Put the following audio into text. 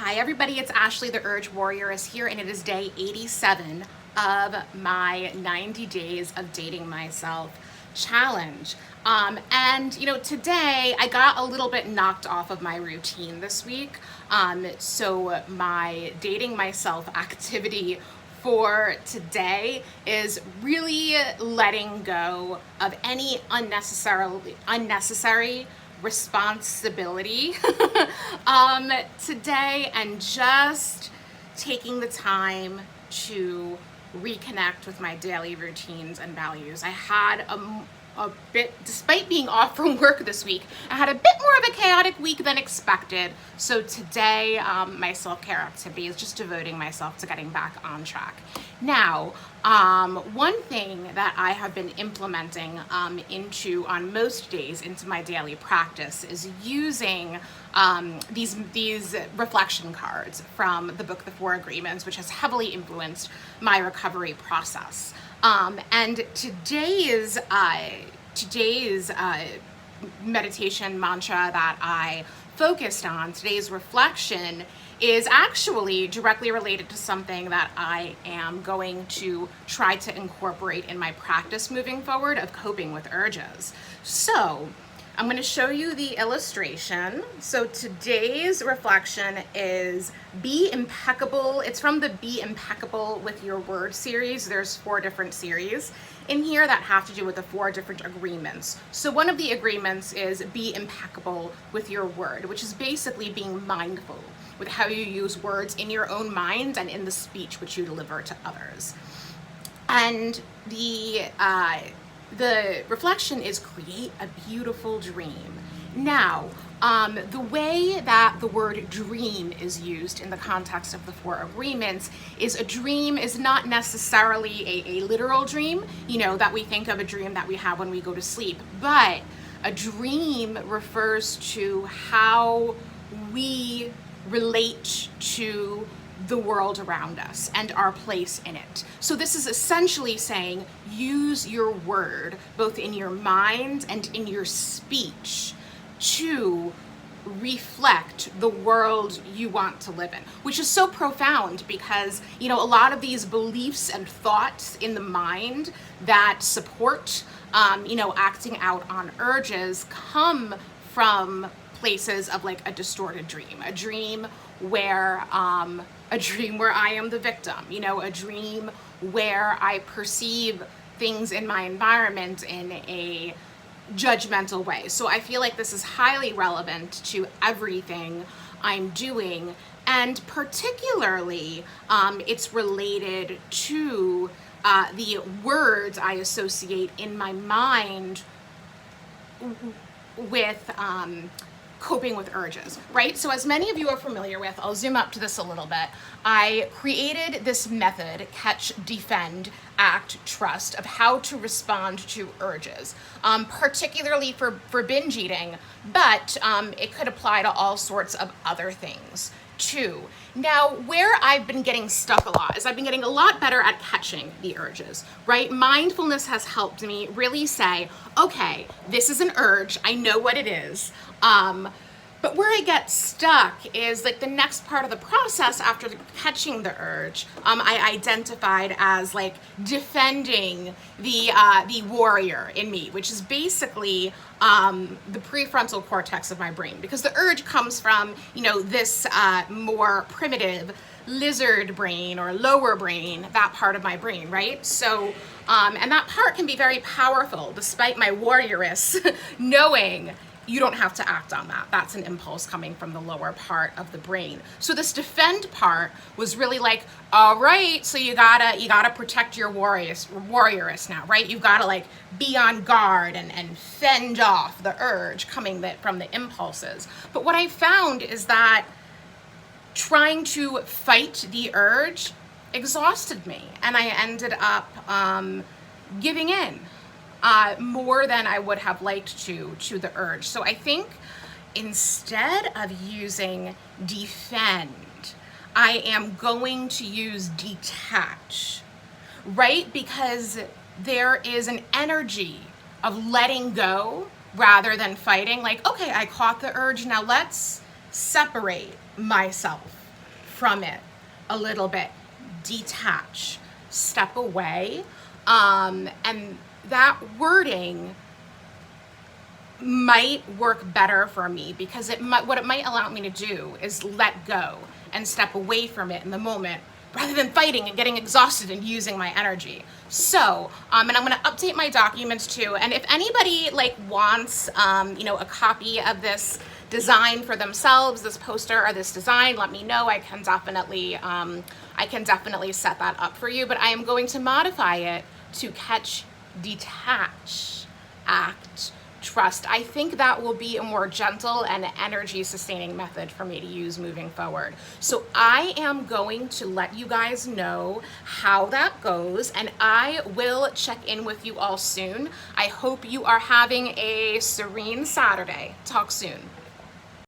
Hi everybody, it's Ashley the Urge Warrior is here, and it is day 87 of my 90 days of dating myself challenge. Today I got a little bit knocked off of my routine this week. So my dating myself activity for today is really letting go of any unnecessary responsibility today, and just taking the time to reconnect with my daily routines and values. I had a bit, despite being off from work this week, I had a bit more of a chaotic week than expected. So today, my self-care activity is just devoting myself to getting back on track. Now, one thing that I have been implementing on most days into my daily practice is using these reflection cards from the book The Four Agreements, which has heavily influenced my recovery process. And today's meditation mantra that I focused on, today's reflection, is actually directly related to something that I am going to try to incorporate in my practice moving forward of coping with urges. So I'm going to show you the illustration. So today's reflection is be impeccable. It's from the Be Impeccable with Your Word series. There's 4 different series in here that have to do with the 4 different agreements. So one of the agreements is be impeccable with your word, which is basically being mindful with how you use words in your own mind and in the speech which you deliver to others. And the reflection is create a beautiful dream. Now, the way that the word dream is used in the context of the 4 agreements is a dream is not necessarily a literal dream, that we think of a dream that we have when we go to sleep, but a dream refers to how we relate to the world around us and our place in it. So this is essentially saying use your word both in your mind and in your speech to reflect the world you want to live in, which is so profound because, a lot of these beliefs and thoughts in the mind that support, acting out on urges come from places of like a distorted dream, a dream where I am the victim, a dream where I perceive things in my environment in a judgmental way. So I feel like this is highly relevant to everything I'm doing, and particularly it's related to the words I associate in my mind with coping with urges, right? So as many of you are familiar with, I'll zoom up to this a little bit. I created this method, catch, defend, act, trust, of how to respond to urges, particularly for binge eating, but it could apply to all sorts of other things too. Now, where I've been getting stuck a lot is I've been getting a lot better at catching the urges, right? Mindfulness has helped me really say, okay, this is an urge. I know what it is. But where I get stuck is like the next part of the process after catching the urge, I identified as like defending the warrior in me, which is basically the prefrontal cortex of my brain, because the urge comes from, this more primitive lizard brain or lower brain, that part of my brain, right? So, and that part can be very powerful despite my warrioress knowing you don't have to act on that. That's an impulse coming from the lower part of the brain. So this defend part was really like, all right, so you gotta protect your warrioress now, right? You've gotta like be on guard and fend off the urge coming from the impulses. But what I found is that trying to fight the urge exhausted me, and I ended up giving in more than I would have liked to the urge. So I think instead of using defend, I am going to use detach, right? Because there is an energy of letting go rather than fighting. Like, okay, I caught the urge, now let's separate myself from it a little bit, detach, step away. And that wording might work better for me because what it might allow me to do is let go and step away from it in the moment rather than fighting and getting exhausted and using my energy. So, and I'm gonna update my documents too. And if anybody like wants, a copy of this design for themselves, this poster or this design, let me know. I can definitely set that up for you. But I am going to modify it to catch, detach, act, trust. I think that will be a more gentle and energy sustaining method for me to use moving forward. So I am going to let you guys know how that goes, and I will check in with you all soon. I hope you are having a serene Saturday. Talk soon.